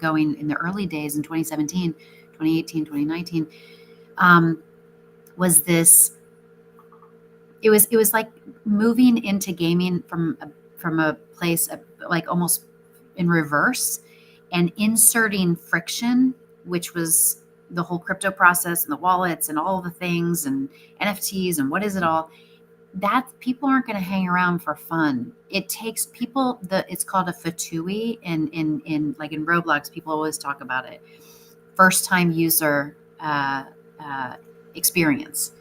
going in the early days in 2017, 2018, 2019, was this. It was like moving into gaming from a place of, like almost in reverse, and inserting friction, which was the whole crypto process and the wallets and all the things and NFTs and what is it all. That people aren't going to hang around for fun. It takes people. It's called a fatui in like in Roblox. People always talk about it. First time user experience.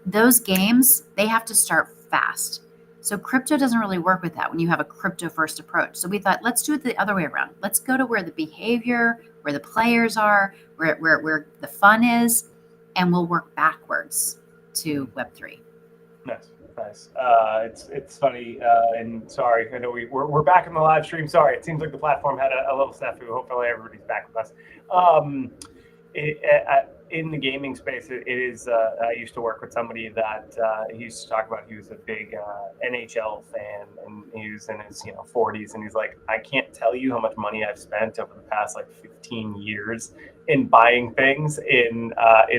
Those games, they have to start fast. So crypto doesn't really work with that when you have a crypto first approach. So we thought, let's do it the other way around. Let's go to where the behavior, where the players are, where the fun is, and we'll work backwards to Web3. Nice. It's funny, and sorry, I know we're back in the live stream. Sorry, it seems like the platform had a little snafu. Hopefully everybody's back with us. In the gaming space, it is. I used to work with somebody that he used to talk about. He was a big NHL fan, and he was in his 40s, and he's like, I can't tell you how much money I've spent over the past like 15 years in buying things in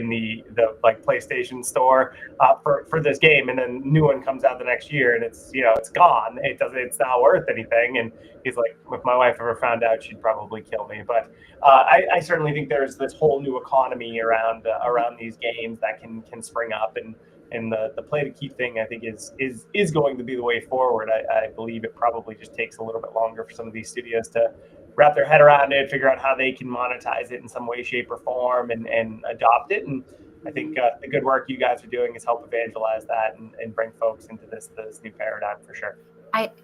the like PlayStation store for this game, and then new one comes out the next year, and it's it's gone. It's not worth anything. And he's like, if my wife ever found out, she'd probably kill me. But I certainly think there's this whole new economy around these games that can spring up, and the play to keep thing, I think, is going to be the way forward. I believe it probably just takes a little bit longer for some of these studios to wrap their head around it, figure out how they can monetize it in some way, shape, or form, and adopt it. And I think the good work you guys are doing is help evangelize that and bring folks into this new paradigm for sure.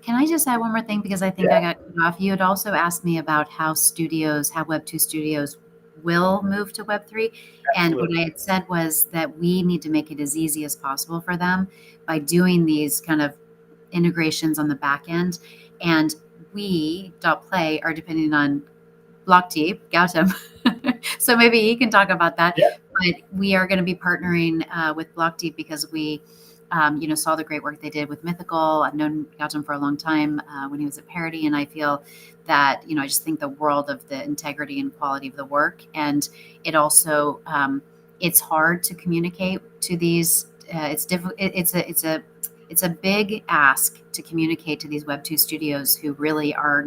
Can I just add one more thing, because I think I got cut off. You had also asked me about how Web2 studios will move to Web3. Absolutely. And what I had said was that we need to make it as easy as possible for them by doing these kind of integrations on the back end. And we, .play, are depending on Blockdeep, Gautam. So maybe he can talk about that. Yeah. But we are going to be partnering with Blockdeep because we saw the great work they did with Mythical. I've known Gautam for a long time when he was at Parity, and I feel that, I just think the world of the integrity and quality of the work. And it also, it's hard to communicate to these. It's difficult. It's a big ask to communicate to these Web2 studios who really are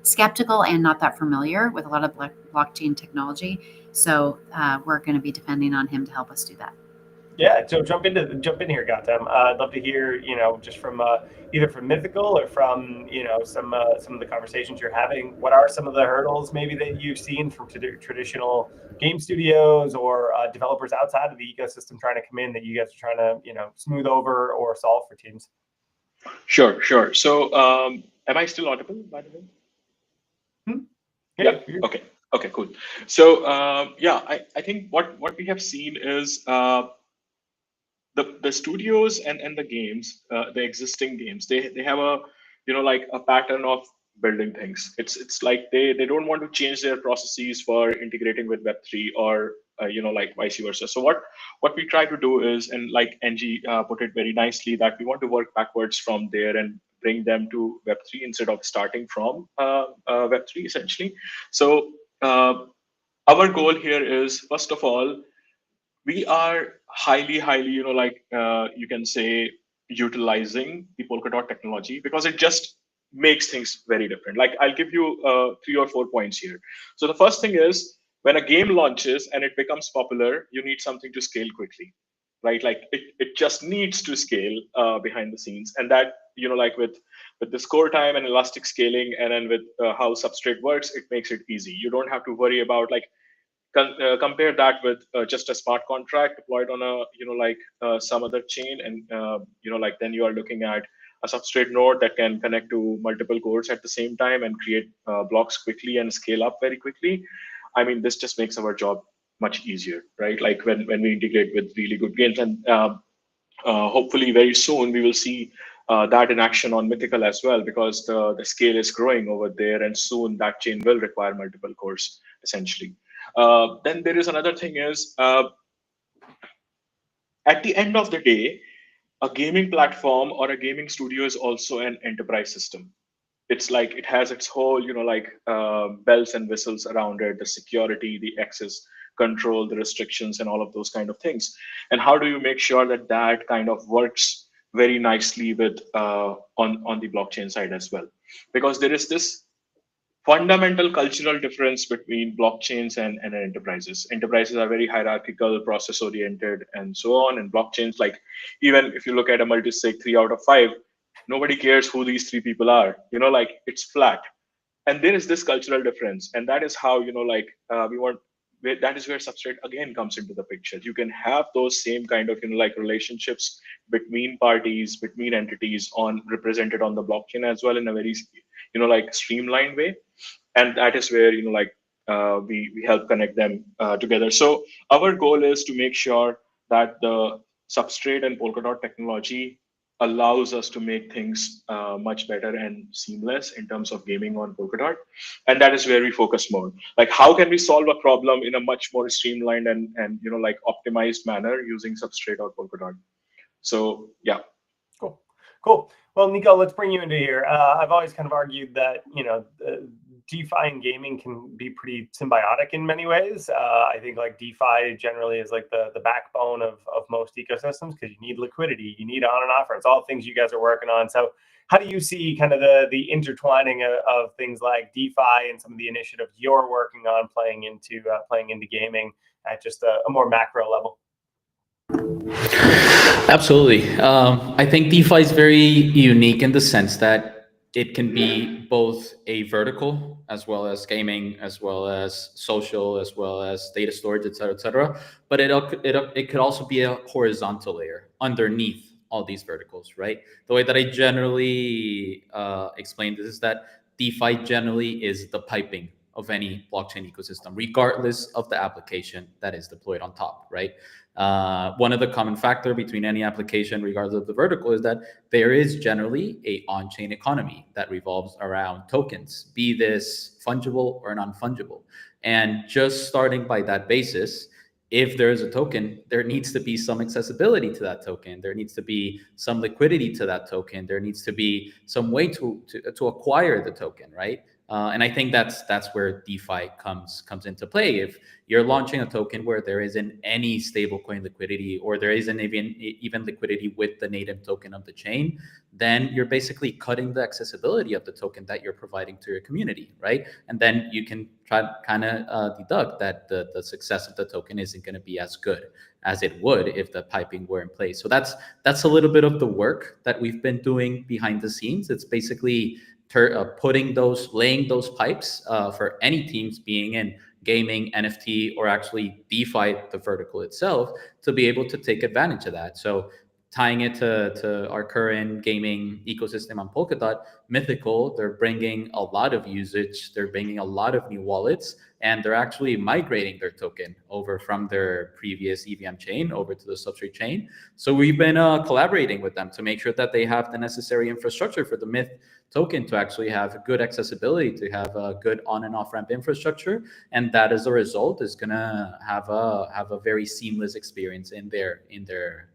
skeptical and not that familiar with a lot of blockchain technology. So we're going to be depending on him to help us do that. Yeah, so jump in here, Gautam. I'd love to hear, just from either from Mythical or from some of the conversations you're having. What are some of the hurdles maybe that you've seen from traditional game studios or developers outside of the ecosystem trying to come in that you guys are trying to smooth over or solve for teams? Sure. So, am I still audible, by the way? Yeah. Okay. Cool. So, I think what we have seen is the studios and the games, the existing games, they have a a pattern of building things. It's like they don't want to change their processes for integrating with Web3 or vice versa. So what we try to do is, and like Angie put it very nicely, that we want to work backwards from there and bring them to Web3 instead of starting from Web3 essentially. So our goal here is, first of all, we are highly, you can say, utilizing the Polkadot technology because it just makes things very different. Like, I'll give you 3 or 4 points here. So the first thing is, when a game launches and it becomes popular, you need something to scale quickly, right? Like it just needs to scale behind the scenes. And that, with the score time and elastic scaling, and then with how Substrate works, it makes it easy. You don't have to worry about compare that with just a smart contract deployed on a some other chain, and then you are looking at a Substrate node that can connect to multiple cores at the same time and create blocks quickly and scale up very quickly. I mean, this just makes our job much easier, right? Like when we integrate with really good games, and hopefully very soon we will see that in action on Mythical as well, because the scale is growing over there, and soon that chain will require multiple cores essentially. Then there is another thing is, at the end of the day, a gaming platform or a gaming studio is also an enterprise system. it's like it has its whole, bells and whistles around it, the security, the access control, the restrictions, and all of those kind of things. And how do you make sure that that kind of works very nicely with on the blockchain side as well? Because there is this fundamental cultural difference between blockchains and enterprises. Enterprises are very hierarchical, process oriented, and so on. And blockchains, like even if you look at a multi-sig 3 out of 5, nobody cares who these 3 people are. Like it's flat. And there is this cultural difference, and that is how we want. That is where substrate again comes into the picture. You can have those same kind of relationships between parties, between entities, on represented on the blockchain as well in a very streamlined way, and that is where we help connect them together. So our goal is to make sure that the substrate and Polkadot technology allows us to make things much better and seamless in terms of gaming on Polkadot, and that is where we focus more. Like, how can we solve a problem in a much more streamlined and optimized manner using substrate or Polkadot? So yeah. Cool. Well, Nico, let's bring you into here. I've always kind of argued that, DeFi and gaming can be pretty symbiotic in many ways. I think like DeFi generally is like the backbone of most ecosystems, because you need liquidity, you need on and off ramps, all things you guys are working on. So how do you see kind of the intertwining of things like DeFi and some of the initiatives you're working on playing into gaming at just a more macro level? Absolutely. I think DeFi is very unique in the sense that it can be both a vertical, as well as gaming, as well as social, as well as data storage, et cetera. But it could also be a horizontal layer underneath all these verticals, right? The way that I generally explain this is that DeFi generally is the piping of any blockchain ecosystem, regardless of the application that is deployed on top, right? One of the common factor between any application, regardless of the vertical, is that there is generally a on-chain economy that revolves around tokens, be this fungible or non-fungible. And just starting by that basis, if there is a token, there needs to be some accessibility to that token. There needs to be some liquidity to that token. There needs to be some way to acquire the token, right? And I think that's where DeFi comes into play. If you're launching a token where there isn't any stablecoin liquidity, or there isn't even liquidity with the native token of the chain, then you're basically cutting the accessibility of the token that you're providing to your community, right? And then you can try to kind of deduct that the success of the token isn't going to be as good as it would if the piping were in place. So that's a little bit of the work that we've been doing behind the scenes. It's basically laying those pipes for any teams being in gaming, NFT, or actually DeFi, the vertical itself, to be able to take advantage of that. So tying it to our current gaming ecosystem on Polkadot, Mythical, they're bringing a lot of usage, they're bringing a lot of new wallets, and they're actually migrating their token over from their previous EVM chain over to the Substrate chain. So we've been collaborating with them to make sure that they have the necessary infrastructure for the Myth token to actually have good accessibility, to have a good on and off ramp infrastructure, and that as a result is going to have a very seamless experience in their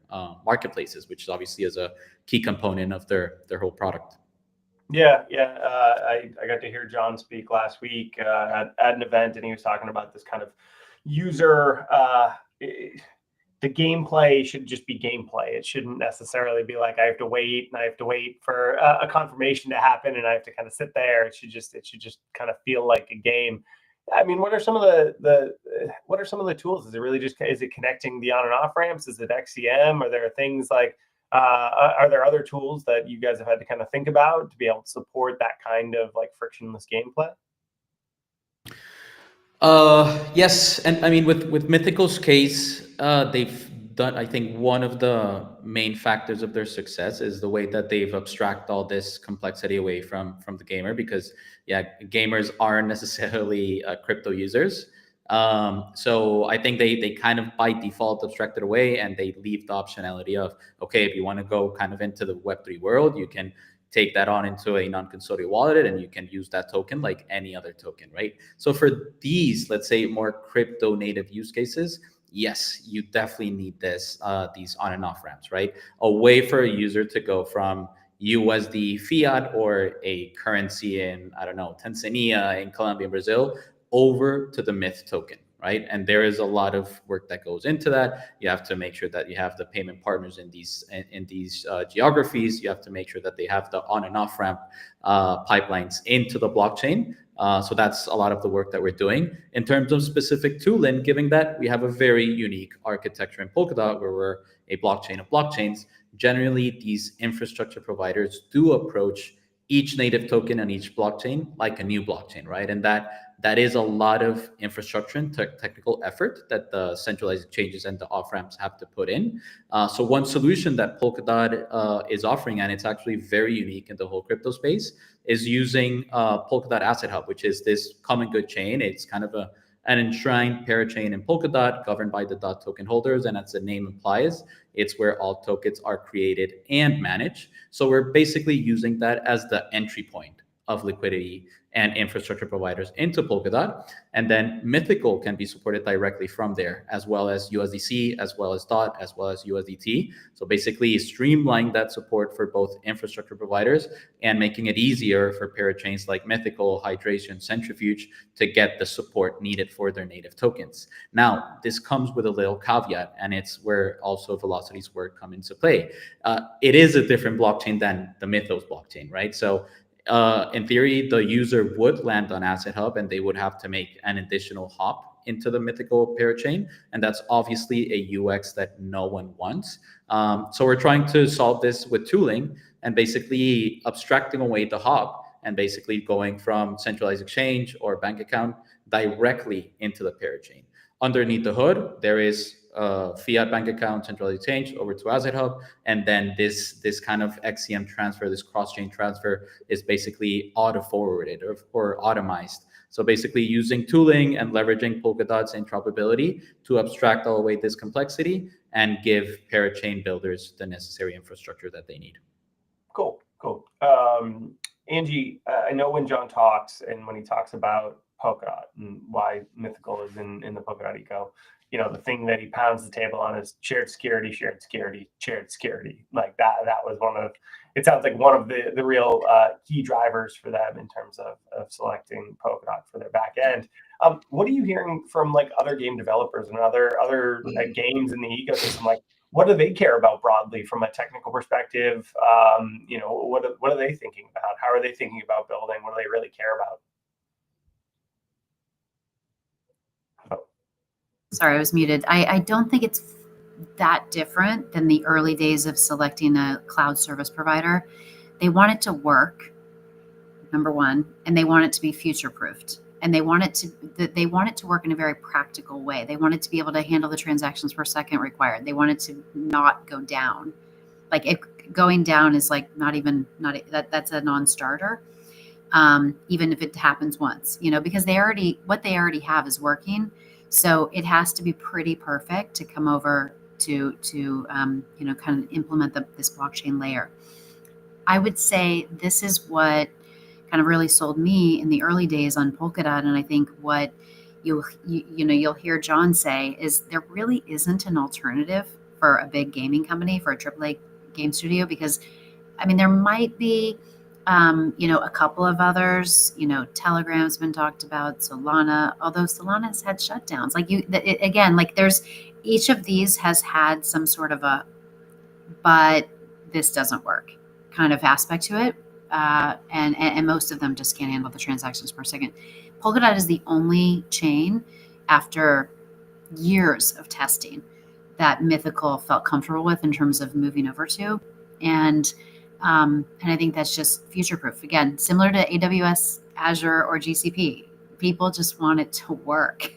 marketplaces, which obviously is a key component of their whole product. Yeah. I got to hear John speak last week at an event, and he was talking about this kind of user. The gameplay should just be gameplay. It shouldn't necessarily be like I have to wait for a confirmation to happen, and I have to kind of sit there. It should just kind of feel like a game. I mean, what are some of the tools? Is it connecting the on and off ramps? Is it XCM? Are there things like are there other tools that you guys have had to kind of think about to be able to support that kind of like frictionless gameplay? Yes, and I mean with Mythical's case, they've done. I think one of the main factors of their success is the way that they've abstract all this complexity away from the gamer, because gamers aren't necessarily crypto users. So I think they kind of by default abstract it away, and they leave the optionality of, okay, if you want to go kind of into the Web3 world, you can take that on into a non-custodial wallet, and you can use that token like any other token, right? So for these, let's say, more crypto native use cases, yes, you definitely need these on and off ramps, right? A way for a user to go from USD fiat or a currency in, I don't know, Tanzania, in Colombia, Brazil, over to the Myth token, right? And there is a lot of work that goes into that. You have to make sure that you have the payment partners in these geographies. You have to make sure that they have the on and off ramp pipelines into the blockchain. So that's a lot of the work that we're doing. In terms of specific tooling, given that we have a very unique architecture in Polkadot, where we're a blockchain of blockchains, generally these infrastructure providers do approach each native token on each blockchain like a new blockchain, right? And that is a lot of infrastructure and technical effort that the centralized exchanges and the off ramps have to put in. So one solution that Polkadot is offering, and it's actually very unique in the whole crypto space, is using Polkadot Asset Hub, which is this common good chain. It's kind of an enshrined parachain in Polkadot governed by the DOT token holders. And as the name implies, it's where all tokens are created and managed. So we're basically using that as the entry point of liquidity and infrastructure providers into Polkadot. And then Mythical can be supported directly from there, as well as USDC, as well as DOT, as well as USDT. So basically streamlining that support for both infrastructure providers and making it easier for parachains like Mythical, Hydration, Centrifuge to get the support needed for their native tokens. Now, this comes with a little caveat, and it's where also Velocity's work come into play. It is a different blockchain than the Mythos blockchain, right? So in theory, the user would land on Asset Hub and they would have to make an additional hop into the Mythical parachain. And that's obviously a UX that no one wants. So we're trying to solve this with tooling and basically abstracting away the hop and basically going from centralized exchange or bank account directly into the parachain. Underneath the hood, there is fiat bank account, centralized exchange over to Asset Hub, and then this kind of XCM transfer, this cross-chain transfer, is basically auto-forwarded or automized. So basically using tooling and leveraging Polkadot's interoperability to abstract all away this complexity and give parachain builders the necessary infrastructure that they need. Cool. Angie, I know when John talks and when he talks about Polkadot and why Mythical is in the Polkadot eco, you know, the thing that he pounds the table on is shared security. Like that was one of, it sounds like one of the real key drivers for them in terms of selecting Polkadot for their back end. What are you hearing from like other game developers and other games in the ecosystem? Like, what do they care about broadly from a technical perspective? You know, what are they thinking about? How are they thinking about building? What do they really care about? Sorry, I was muted. I don't think it's that different than the early days of selecting a cloud service provider. They want it to work, number one, and they want it to be future-proofed. And they want it to work in a very practical way. They want it to be able to handle the transactions per second required. They want it to not go down. Like going down is like that's a non-starter. Even if it happens once, you know, because what they already have is working. So it has to be pretty perfect to come over to you know, kind of implement this blockchain layer. I would say this is what kind of really sold me in the early days on Polkadot, and I think what you'll hear John say is there really isn't an alternative for a big gaming company, for a AAA game studio, because I mean there might be you know, a couple of others, you know, Telegram's been talked about, Solana, although Solana's had shutdowns. Like again, like there's, each of these has had some sort of but this doesn't work kind of aspect to it. And most of them just can't handle the transactions per second. Polkadot is the only chain after years of testing that Mythical felt comfortable with in terms of moving over to. And I think that's just future-proof. Again, similar to AWS, Azure, or GCP. People just want it to work.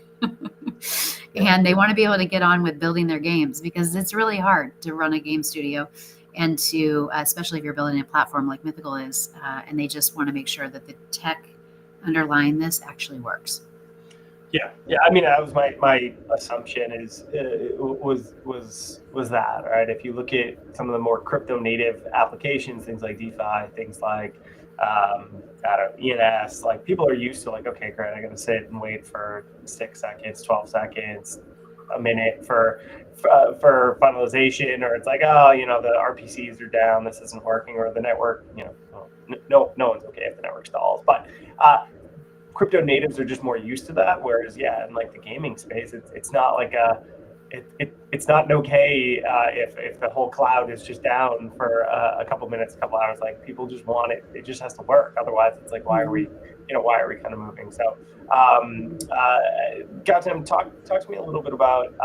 And they want to be able to get on with building their games, because it's really hard to run a game studio and to, especially if you're building a platform like Mythical is, and they just want to make sure that the tech underlying this actually works. Yeah. I mean, that was my assumption was that, right? If you look at some of the more crypto native applications, things like DeFi, things like ENS, like people are used to like, okay, great, I got to sit and wait for 6 seconds, 12 seconds, a minute for finalization, or it's like, oh, the RPCs are down, this isn't working, or the network, no one's okay if the network stalls. But crypto natives are just more used to that. Whereas, in like the gaming space, it's not like it's not okay if the whole cloud is just down for a couple minutes, a couple hours. Like, people just want it. It just has to work. Otherwise, it's like, why are we kind of moving? So, Gautam, talk to me a little bit about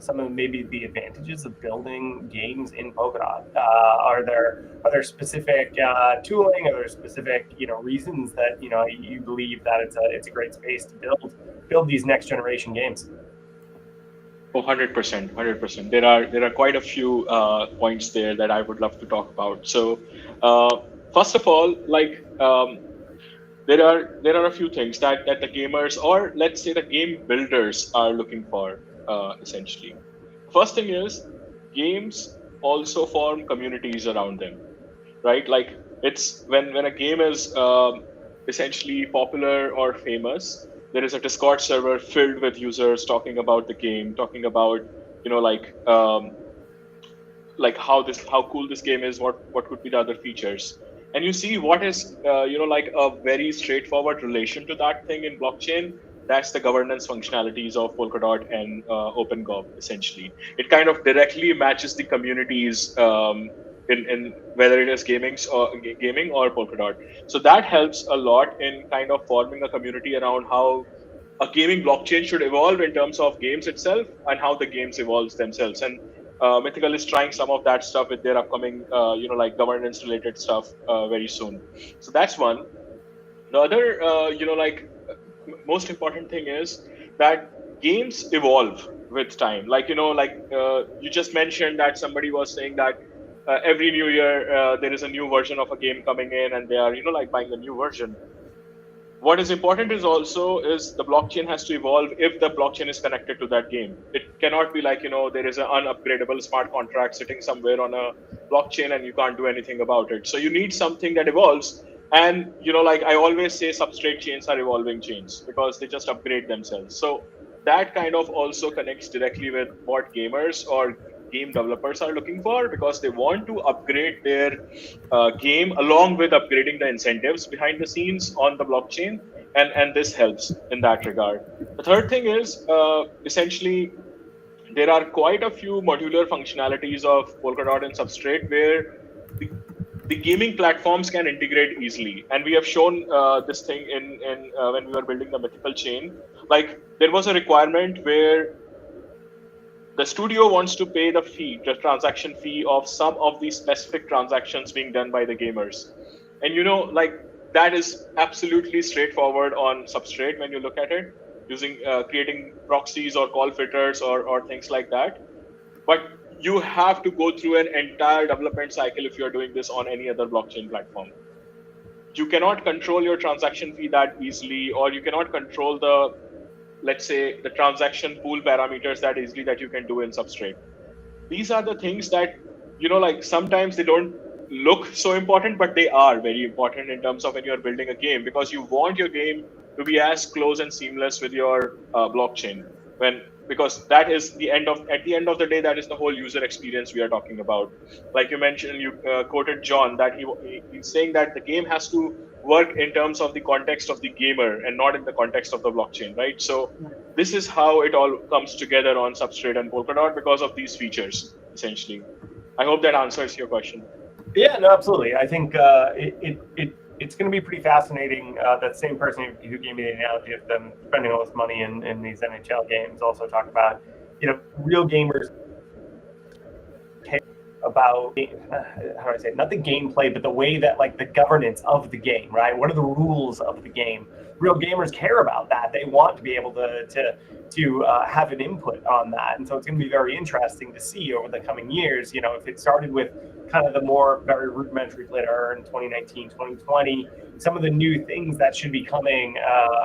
some of maybe the advantages of building games in Polkadot. Are there specific tooling? Are there specific reasons that you believe that it's a great space to build these next generation games? Oh, 100%, 100%. There are quite a few points there that I would love to talk about. So, first of all, there are a few things that the gamers, or let's say the game builders, are looking for essentially. First thing is, games also form communities around them, right? Like, it's when a game is essentially popular or famous, there is a Discord server filled with users talking about the game, talking about how cool this game is, what could be the other features, and you see what is a very straightforward relation to that thing in blockchain. That's the governance functionalities of Polkadot and OpenGov. Essentially, it kind of directly matches the communities in whether it is gaming or Polkadot. So that helps a lot in kind of forming a community around how a gaming blockchain should evolve in terms of games itself and how the games evolves themselves. And Mythical is trying some of that stuff with their upcoming, governance related stuff very soon. So that's one. The other, most important thing is that games evolve with time. You just mentioned that somebody was saying that every new year there is a new version of a game coming in, and they are, buying the new version. What is important is the blockchain has to evolve if the blockchain is connected to that game. It cannot be like, there is an unupgradable smart contract sitting somewhere on a blockchain and you can't do anything about it. So you need something that evolves. And, I always say, substrate chains are evolving chains because they just upgrade themselves. So that kind of also connects directly with what gamers or game developers are looking for, because they want to upgrade their game along with upgrading the incentives behind the scenes on the blockchain, and this helps in that regard. The third thing is essentially there are quite a few modular functionalities of Polkadot and Substrate where the gaming platforms can integrate easily, and we have shown this thing in when we were building the Mythical chain. Like, there was a requirement where the studio wants to pay the transaction fee of some of the specific transactions being done by the gamers. And that is absolutely straightforward on Substrate when you look at it, using creating proxies or call filters or things like that. But you have to go through an entire development cycle if you're doing this on any other blockchain platform. You cannot control your transaction fee that easily, or you cannot control let's say, the transaction pool parameters that easily that you can do in Substrate. These are the things that, sometimes they don't look so important, but they are very important in terms of when you're building a game, because you want your game to be as close and seamless with your blockchain. Because that is at the end of the day, that is the whole user experience we are talking about. Like you mentioned, you quoted John, that he's saying that the game has to work in terms of the context of the gamer and not in the context of the blockchain, right? So this is how it all comes together on Substrate and Polkadot because of these features, essentially. I hope that answers your question. Yeah, no, absolutely. I think it's going to be pretty fascinating. That same person who gave me the analogy of them spending all this money in these NHL games also talked about, real gamers care about, how do I say it? Not the gameplay, but the way that, like, the governance of the game, right? What are the rules of the game? Real gamers care about that. They want to be able to have an input on that. And so it's going to be very interesting to see over the coming years, if it started with kind of the more very rudimentary play to earn 2019, 2020, some of the new things that should be coming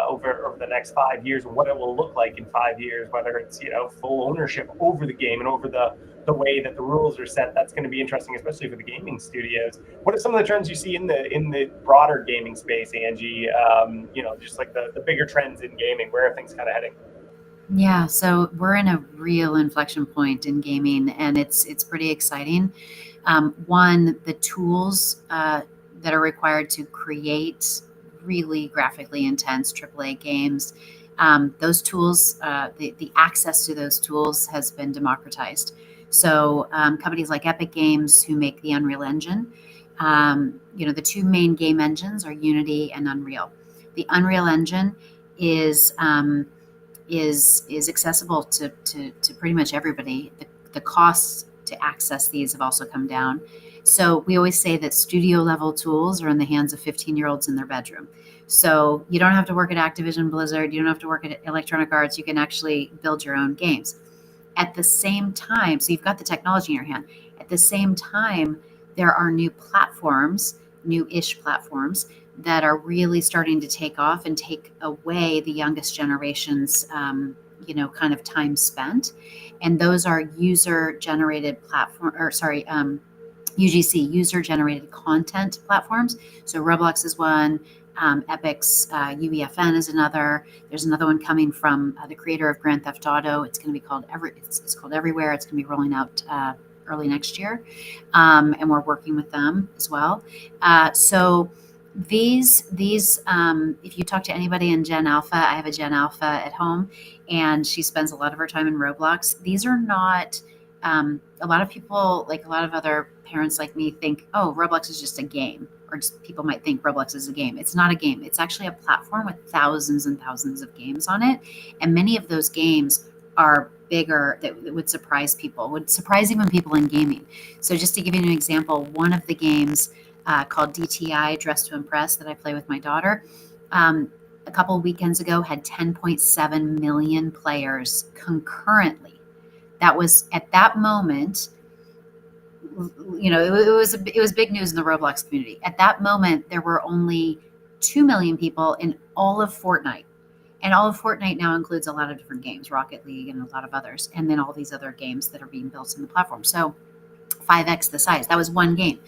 over the next 5 years, and what it will look like in 5 years, whether it's, full ownership over the game and over the way that the rules are set. That's going to be interesting, especially for the gaming studios. What are some of the trends you see in the broader gaming space, Angie? Just like the bigger trends in gaming, where are things kind of heading? Yeah, so we're in a real inflection point in gaming, and it's pretty exciting. One, the tools that are required to create really graphically intense AAA games, those tools, the access to those tools has been democratized. So companies like Epic Games, who make the Unreal Engine, the two main game engines are Unity and Unreal. The Unreal Engine is is accessible to pretty much everybody. The costs to access these have also come down. So we always say that studio level tools are in the hands of 15-year-olds in their bedroom. So you don't have to work at Activision Blizzard, you don't have to work at Electronic Arts, you can actually build your own games. At the same time, so you've got the technology in your hand. At the same time, there are new platforms, new-ish platforms that are really starting to take off and take away the youngest generation's, kind of time spent. And those are user-generated platform, or sorry, UGC, user-generated content platforms. So Roblox is one. Epic's UEFN is another. There's another one coming from the creator of Grand Theft Auto. It's going to be called it's called Everywhere. It's going to be rolling out early next year, and we're working with them as well. So these if you talk to anybody in Gen Alpha, I have a Gen Alpha at home, and she spends a lot of her time in Roblox. These are not. A lot of people, like a lot of other parents like me, think, oh, Roblox is just a game, or just people might think Roblox is a game. It's not a game. It's actually a platform with thousands and thousands of games on it, and many of those games are bigger that would surprise people, would surprise even people in gaming. So just to give you an example, one of the games called DTI, Dress to Impress, that I play with my daughter, a couple of weekends ago had 10.7 million players concurrently. That was at that moment, it was big news in the Roblox community. At that moment, there were only 2 million people in all of Fortnite. And all of Fortnite now includes a lot of different games, Rocket League and a lot of others, and then all these other games that are being built in the platform. So 5x the size. That was one game.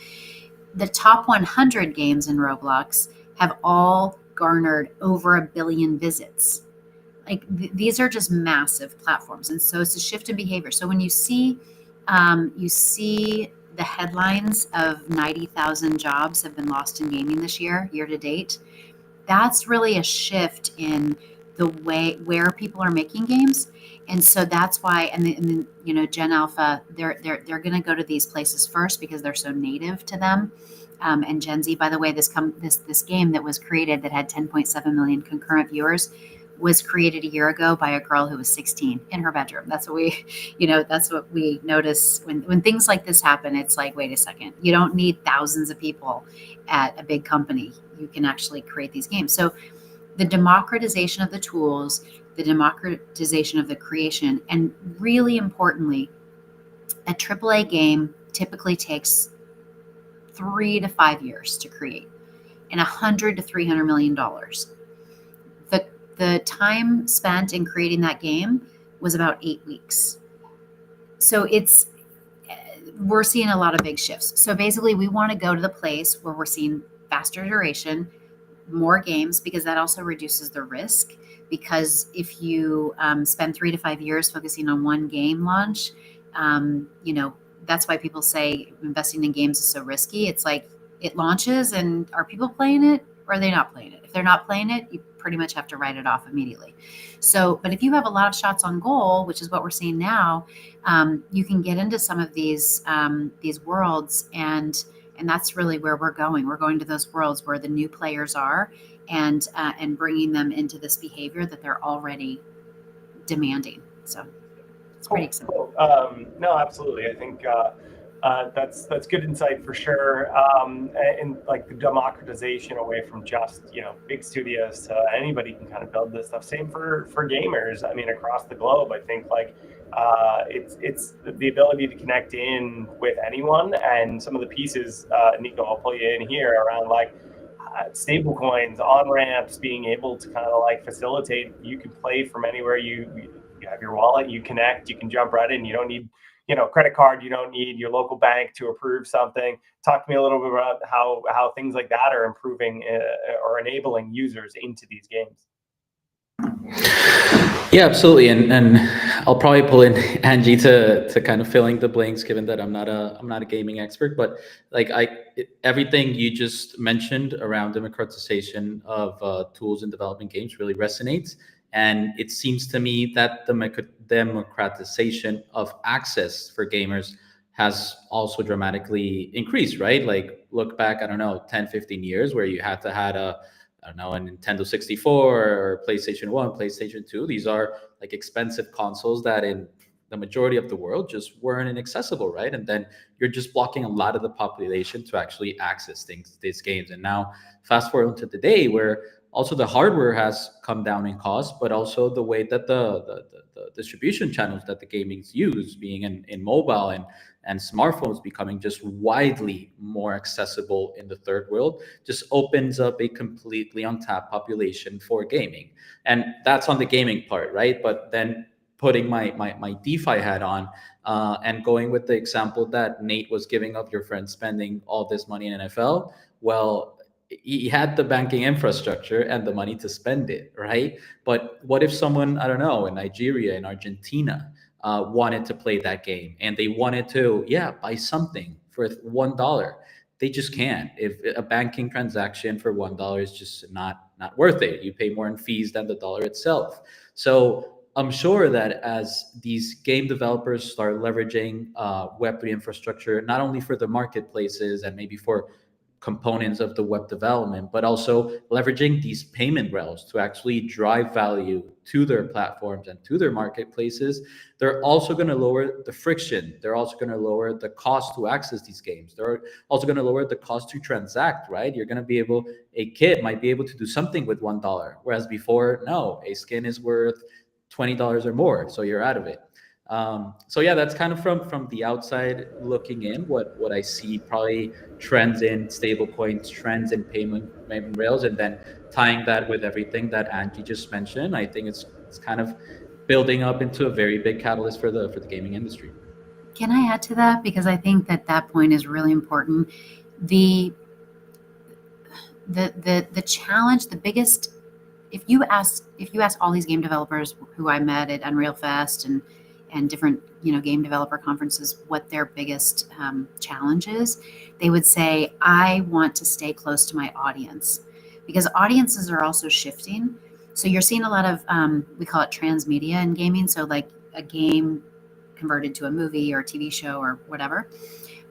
The top 100 games in Roblox have all garnered over 1 billion visits. Like these are just massive platforms, and so it's a shift in behavior. So when you see the headlines of 90,000 jobs have been lost in gaming this year to date, that's really a shift in the way where people are making games. And so that's why, and then Gen Alpha, they're going to go to these places first because they're so native to them. And Gen Z, by the way, this game that was created that had 10.7 million concurrent viewers was created a year ago by a girl who was 16 in her bedroom. That's what we notice when things like this happen. It's like, wait a second, you don't need thousands of people at a big company. You can actually create these games. So the democratization of the tools, the democratization of the creation, and really importantly, a AAA game typically takes 3 to 5 years to create, and $100 to $300 million. The time spent in creating that game was about 8 weeks. So we're seeing a lot of big shifts. So basically, we want to go to the place where we're seeing faster duration, more games, because that also reduces the risk. Because if you spend 3 to 5 years focusing on one game launch, that's why people say investing in games is so risky. It's like it launches, and are people playing it, or are they not playing it? If they're not playing it, you pretty much have to write it off immediately. So, but if you have a lot of shots on goal, which is what we're seeing now, you can get into some of these worlds, and that's really where we're going. We're going to those worlds where the new players are, and bringing them into this behavior that they're already demanding. So it's pretty exciting. Cool. No, absolutely. I think that's good insight for sure. And like the democratization away from just big studios to anybody can kind of build this stuff. Same for gamers. I mean, across the globe, I think it's the ability to connect in with anyone, and some of the pieces, Nico, I'll pull you in here around stable coins, on ramps, being able to kind of facilitate. You can play from anywhere. You have your wallet, you connect, you can jump right in. You don't need credit card, you don't need your local bank to approve something. Talk to me a little bit about how things like that are improving or enabling users into these games. Yeah, absolutely, and I'll probably pull in Angie to kind of fill in the blanks, given that I'm not a gaming expert, but like everything you just mentioned around democratization of tools in developing games really resonates, and it seems to me that the democratization of access for gamers has also dramatically increased, right? Like look back, I don't know, 10, 15 years where you had to had a I don't know, a Nintendo 64 or PlayStation 1, PlayStation 2. These are like expensive consoles that in the majority of the world just weren't inaccessible, right? And then you're just blocking a lot of the population to actually access these games. And now fast forward to today where also the hardware has come down in cost, but also the way that the distribution channels that the gamings use, being in mobile and smartphones becoming just widely more accessible in the third world, just opens up a completely untapped population for gaming. And that's on the gaming part, right? But then putting my DeFi hat on and going with the example that Nate was giving of your friend spending all this money in NFL, well, he had the banking infrastructure and the money to spend it, right? But what if someone, I don't know, in Nigeria, in Argentina, wanted to play that game and they wanted to, yeah, buy something for $1? They just can't. If a banking transaction for $1 is just not worth it, you pay more in fees than the dollar itself. So I'm sure that as these game developers start leveraging Web3 infrastructure, not only for the marketplaces and maybe for components of the web development, but also leveraging these payment rails to actually drive value to their platforms and to their marketplaces, they're also going to lower the friction. They're also going to lower the cost to access these games. They're also going to lower the cost to transact, right? You're going to be able, a kid might be able to do something with $1, whereas before, no, a skin is worth $20 or more, so you're out of it. So yeah, that's kind of from the outside looking in what I see, probably trends in stable coins, trends in payment rails, and then tying that with everything that Angie just mentioned. I think it's kind of building up into a very big catalyst for the gaming industry. Can I add to that? Because I think that point is really important. The challenge, the biggest, if you ask all these game developers who I met at Unreal Fest and different game developer conferences what their biggest challenge is, they would say, I want to stay close to my audience, because audiences are also shifting. So you're seeing a lot of we call it transmedia in gaming, so like a game converted to a movie or a TV show or whatever.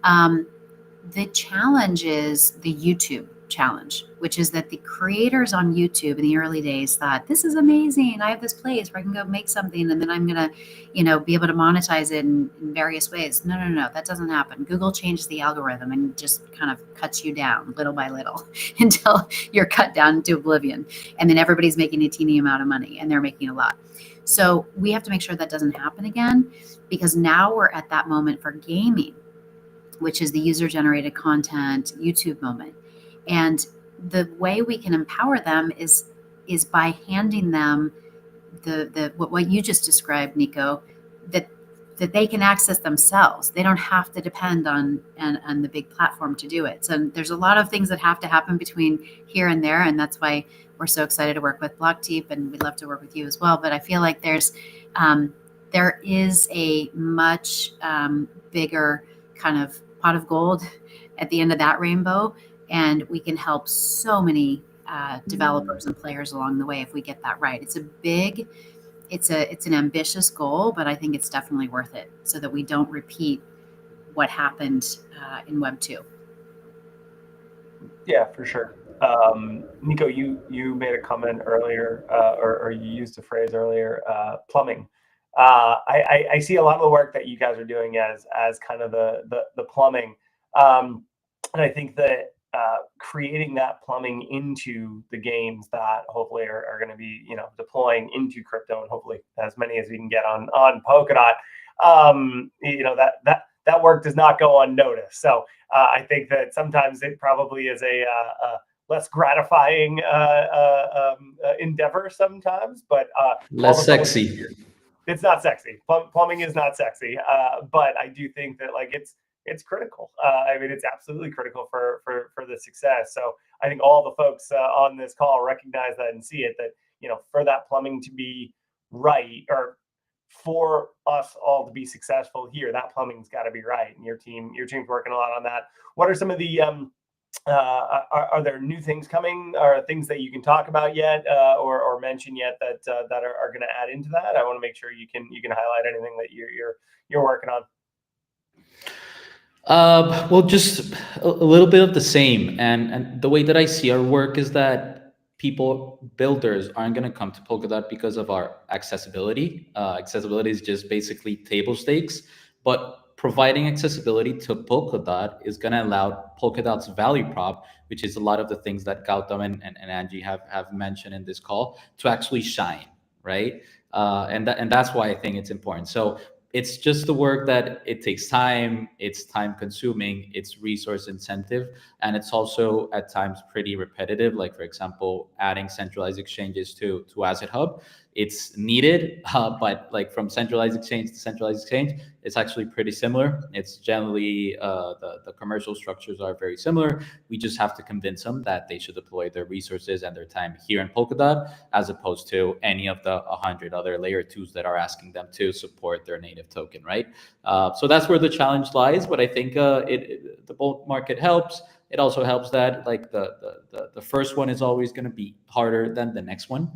The challenge is the YouTube challenge, which is that the creators on YouTube in the early days thought, this is amazing. I have this place where I can go make something and then I'm going to, be able to monetize it in various ways. No, that doesn't happen. Google changes the algorithm and just kind of cuts you down little by little until you're cut down to oblivion. And then everybody's making a teeny amount of money and they're making a lot. So we have to make sure that doesn't happen again, because now we're at that moment for gaming, which is the user-generated content YouTube moment. And the way we can empower them is by handing them the what you just described, Nico, that they can access themselves. They don't have to depend on the big platform to do it. So there's a lot of things that have to happen between here and there, and that's why we're so excited to work with Blockdeep, and we'd love to work with you as well. But I feel like there is a much bigger kind of pot of gold at the end of that rainbow, and we can help so many developers and players along the way if we get that right. It's an ambitious goal, but I think it's definitely worth it, so that we don't repeat what happened in Web 2. Yeah, for sure. Nico, you made a comment earlier, or you used a phrase earlier, plumbing. I see a lot of the work that you guys are doing as kind of the plumbing, and I think that creating that plumbing into the games that hopefully are going to be deploying into crypto, and hopefully as many as we can get on Polkadot, that work does not go unnoticed. So I think that sometimes it probably is a less gratifying endeavor sometimes, but less sexy. It's not sexy. Plumbing is not sexy, but I do think that it's critical. I mean, it's absolutely critical for the success. So I think all the folks on this call recognize that and see it, that for that plumbing to be right, or for us all to be successful here, that plumbing's got to be right. And your team's working a lot on that. What are some of the are there new things coming, or things that you can talk about yet, or mention yet that are going to add into that? I want to make sure you can highlight anything that you're working on. Well, just a little bit of the same. And the way that I see our work is that builders aren't going to come to Polkadot because of our accessibility. Accessibility is just basically table stakes, but providing accessibility to Polkadot is going to allow Polkadot's value prop, which is a lot of the things that Gautam and Angie have mentioned in this call, to actually shine, right? And that's why I think it's important. So it's just the work that it takes time, it's time consuming, it's resource incentive, and it's also at times pretty repetitive. Like, for example, adding centralized exchanges to Asset Hub, it's needed, but like from centralized exchange to centralized exchange, it's actually pretty similar. It's generally the commercial structures are very similar. We just have to convince them that they should deploy their resources and their time here in Polkadot, as opposed to any of the 100 other layer 2s that are asking them to support their native token, right? So that's where the challenge lies. But I think the bull market helps. It also helps that like the first one is always going to be harder than the next one.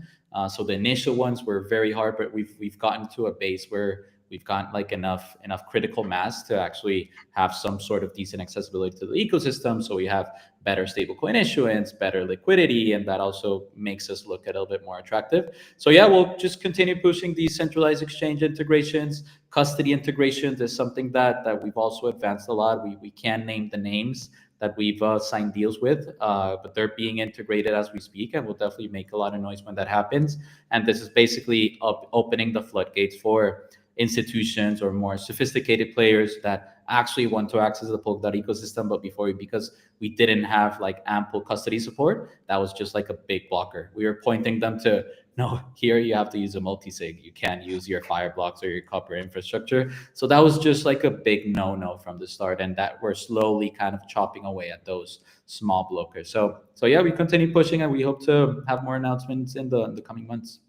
So the initial ones were very hard, but we've gotten to a base where we've got like enough critical mass to actually have some sort of decent accessibility to the ecosystem. So we have better stablecoin issuance, better liquidity, and that also makes us look a little bit more attractive. So yeah, we'll just continue pushing these centralized exchange integrations. Custody integrations is something that we've also advanced a lot. We can name the names that we've signed deals with, but they're being integrated as we speak, and we'll definitely make a lot of noise when that happens. And this is basically opening the floodgates for institutions or more sophisticated players that actually want to access the Polkadot ecosystem. But because we didn't have like ample custody support, that was just like a big blocker. We were pointing them to, no, here you have to use a multi-sig. You can't use your Fireblocks or your copper infrastructure. So that was just like a big no from the start, and that we're slowly kind of chopping away at those small blockers. So yeah, we continue pushing, and we hope to have more announcements in the coming months.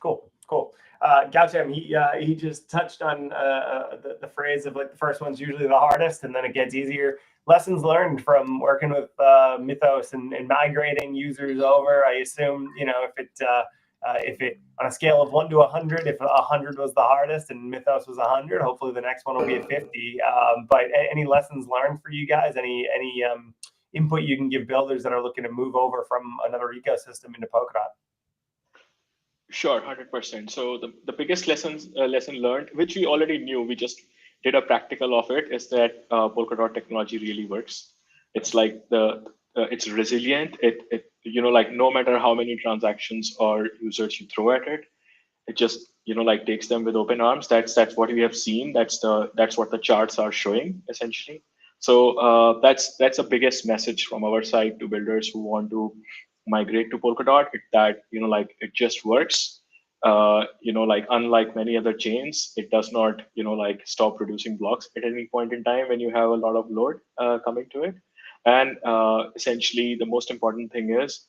Cool. Gautam, he just touched on the phrase of like the first one's usually the hardest, and then it gets easier. Lessons learned from working with Mythos and migrating users over. I assume, if it on a scale of 1 to 100, if 100 was the hardest and Mythos was 100, hopefully the next one will be a 50. But any lessons learned for you guys? Any input you can give builders that are looking to move over from another ecosystem into Polkadot? Sure, 100%. So the biggest lesson learned, which we already knew, we just did a practical of it, is that Polkadot technology really works. It's like it's resilient. It like no matter how many transactions or users you throw at it, it just like takes them with open arms. That's what we have seen. That's what the charts are showing essentially. So that's the biggest message from our side to builders who want to migrate to Polkadot. That like it just works. Like unlike many other chains, it does not like stop producing blocks at any point in time when you have a lot of load coming to it. And essentially, the most important thing is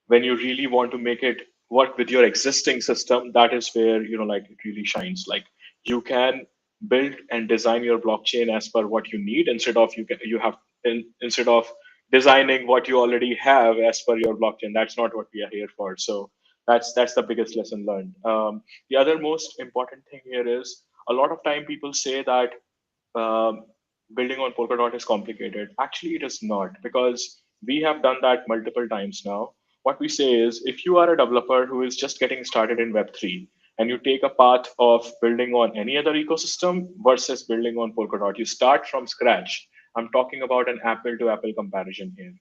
when you really want to make it work with your existing system, that is where like it really shines. Like you can build and design your blockchain as per what you need instead of instead of designing what you already have as per your blockchain. That's not what we are here for. So that's the biggest lesson learned. The other most important thing here is a lot of time people say that building on Polkadot is complicated. Actually, it is not, because we have done that multiple times now. What we say is, if you are a developer who is just getting started in Web3 and you take a path of building on any other ecosystem versus building on Polkadot, you start from scratch. I'm talking about an apple to apple comparison here.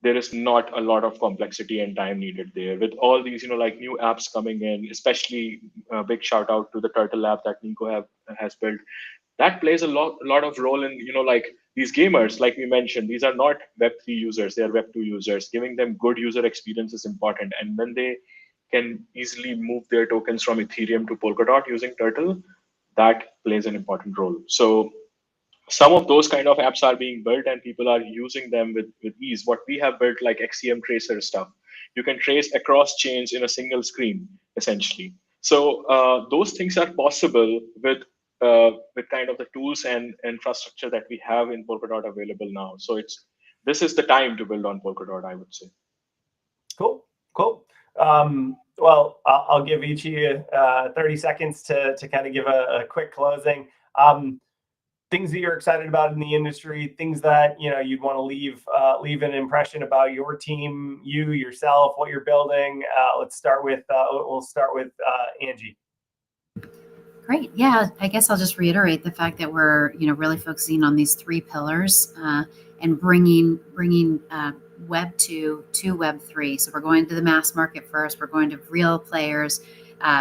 There is not a lot of complexity and time needed there. With all these, like new apps coming in, especially a big shout out to the Turtle app that Nico has built. That plays a lot of role in, like these gamers, like we mentioned, these are not Web3 users, they are Web2 users. Giving them good user experience is important. And when they can easily move their tokens from Ethereum to Polkadot using Turtle, that plays an important role. So some of those kind of apps are being built and people are using them with ease. What we have built, like XCM Tracer stuff, you can trace across chains in a single screen, essentially. So those things are possible with kind of the tools and infrastructure that we have in Polkadot available now. So this is the time to build on Polkadot, I would say. Cool, cool. Well, I'll give each of you 30 seconds to kind of give a quick closing. Things that you're excited about in the industry, things that you'd want to leave an impression about your team, yourself, what you're building. We'll start with Angie. Great. Yeah, I guess I'll just reiterate the fact that we're really focusing on these three pillars and bringing Web 2 to Web 3. So we're going to the mass market first. We're going to real players.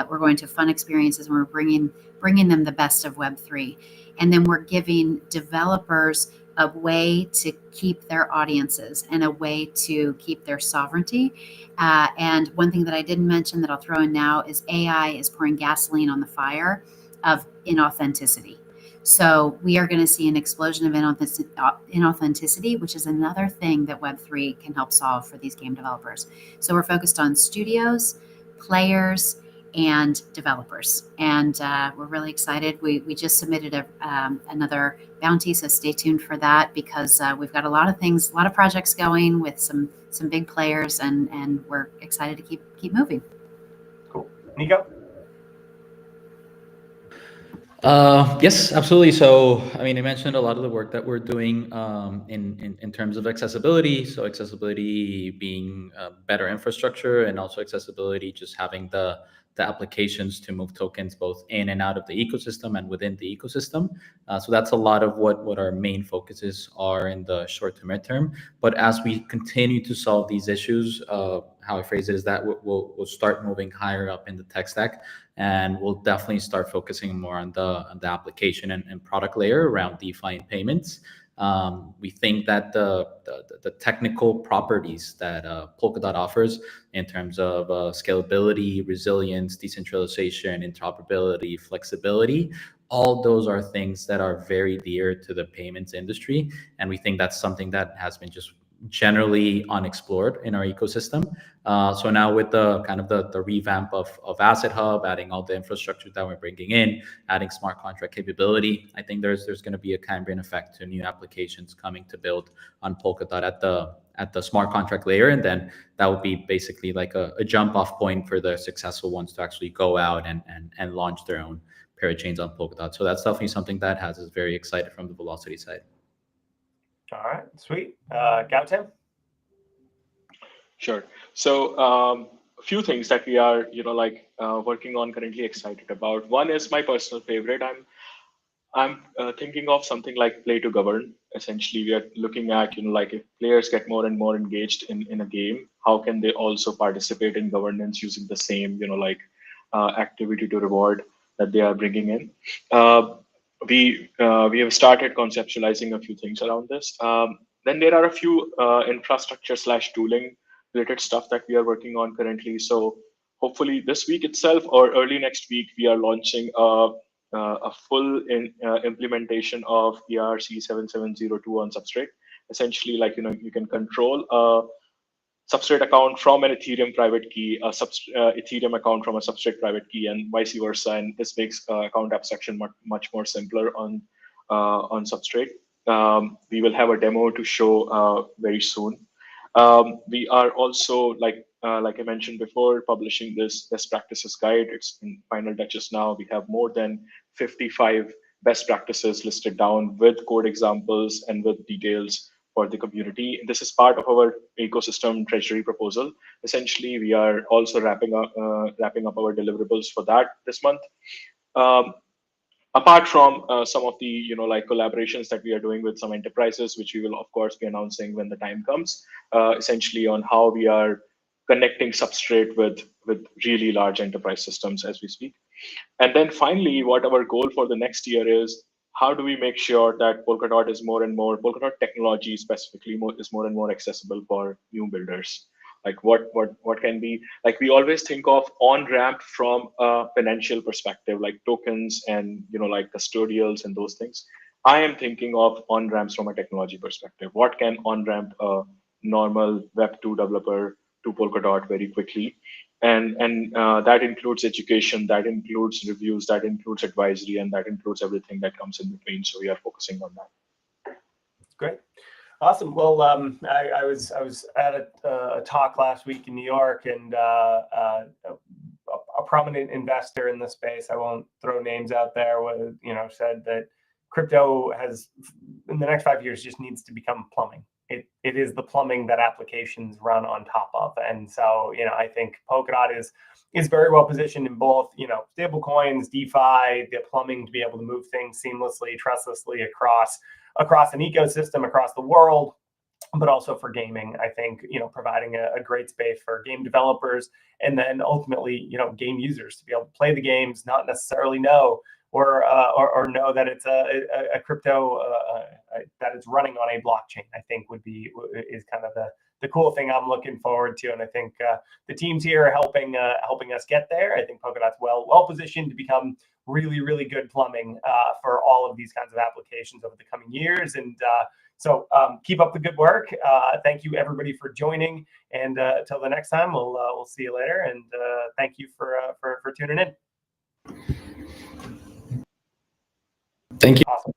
We're going to fun experiences, and we're bringing them the best of Web 3. And then we're giving developers a way to keep their audiences and a way to keep their sovereignty. And one thing that I didn't mention that I'll throw in now is AI is pouring gasoline on the fire of inauthenticity. So we are going to see an explosion of inauthenticity, which is another thing that Web3 can help solve for these game developers. So we're focused on studios, players, and developers. And we're really excited. We just submitted another bounty, so stay tuned for that, because we've got a lot of projects going with some big players, and we're excited to keep moving. Cool. Nico? Yes, absolutely. So, I mean, I mentioned a lot of the work that we're doing in terms of accessibility. So accessibility being better infrastructure, and also accessibility just having the applications to move tokens both in and out of the ecosystem and within the ecosystem. So that's a lot of what our main focuses are in the short to midterm. But as we continue to solve these issues, how I phrase it is that we'll start moving higher up in the tech stack, and we'll definitely start focusing more on the application and product layer around DeFi and payments. We think that the technical properties that Polkadot offers in terms of scalability, resilience, decentralization, interoperability, flexibility, all those are things that are very dear to the payments industry. And we think that's something that has been just generally unexplored in our ecosystem. So now with the kind of the revamp of Asset Hub, adding all the infrastructure that we're bringing in, adding smart contract capability, I think there's going to be a Cambrian effect to new applications coming to build on Polkadot at the smart contract layer. And then that would be basically like a jump off point for the successful ones to actually go out and launch their own parachains on Polkadot. So that's definitely something that has us very excited from the velocity side. All right, sweet. Gautam? Sure. So a few things that we are, working on currently, excited about. One is my personal favorite. I'm thinking of something like play to govern. Essentially, we are looking at, if players get more and more engaged in a game, how can they also participate in governance using the same, activity to reward that they are bringing in. We have started conceptualizing a few things around this. Then there are a few infrastructure/tooling related stuff that we are working on currently. So hopefully this week itself or early next week, we are launching a full implementation of ERC 7702 on Substrate. Essentially, you can control a Substrate account from an Ethereum private key, a Ethereum account from a Substrate private key, and vice versa. And this makes account abstraction much more simpler on Substrate. We will have a demo to show very soon. We are also, like I mentioned before, publishing this best practices guide. It's in final touches now. We have more than 55 best practices listed down with code examples and with details for the community. This is part of our ecosystem treasury proposal. Essentially, we are also wrapping up our deliverables for that this month. Apart from some of the collaborations that we are doing with some enterprises, which we will of course be announcing when the time comes, essentially on how we are connecting Substrate with really large enterprise systems as we speak. And then finally, what our goal for the next year is, how do we make sure that Polkadot is more and more, Polkadot technology specifically is more and more accessible for new builders? Like what can be, like we always think of on-ramp from a financial perspective, like tokens and like custodials and those things. I am thinking of on-ramps from a technology perspective. What can on-ramp a normal Web2 developer to Polkadot very quickly. And that includes education, that includes reviews, that includes advisory, and that includes everything that comes in between. So we are focusing on that. Great. Awesome. Well, I was at a talk last week in New York, and a prominent investor in the space, I won't throw names out there, said that crypto has, in the next 5 years, just needs to become plumbing. It is the plumbing that applications run on top of, and so I think Polkadot is very well positioned in both stable coins, DeFi, the plumbing to be able to move things seamlessly, trustlessly across an ecosystem, across the world, but also for gaming. I think providing a great space for game developers, and then ultimately game users to be able to play the games, not necessarily know or know that it's a crypto that it's running on a blockchain. I think is kind of the cool thing I'm looking forward to, and I think the teams here are helping us get there. I think Polkadot's well positioned to become really, really good plumbing for all of these kinds of applications over the coming years. And so keep up the good work. Thank you everybody for joining, and until the next time, we'll see you later. And thank you for tuning in. Thank you. Awesome.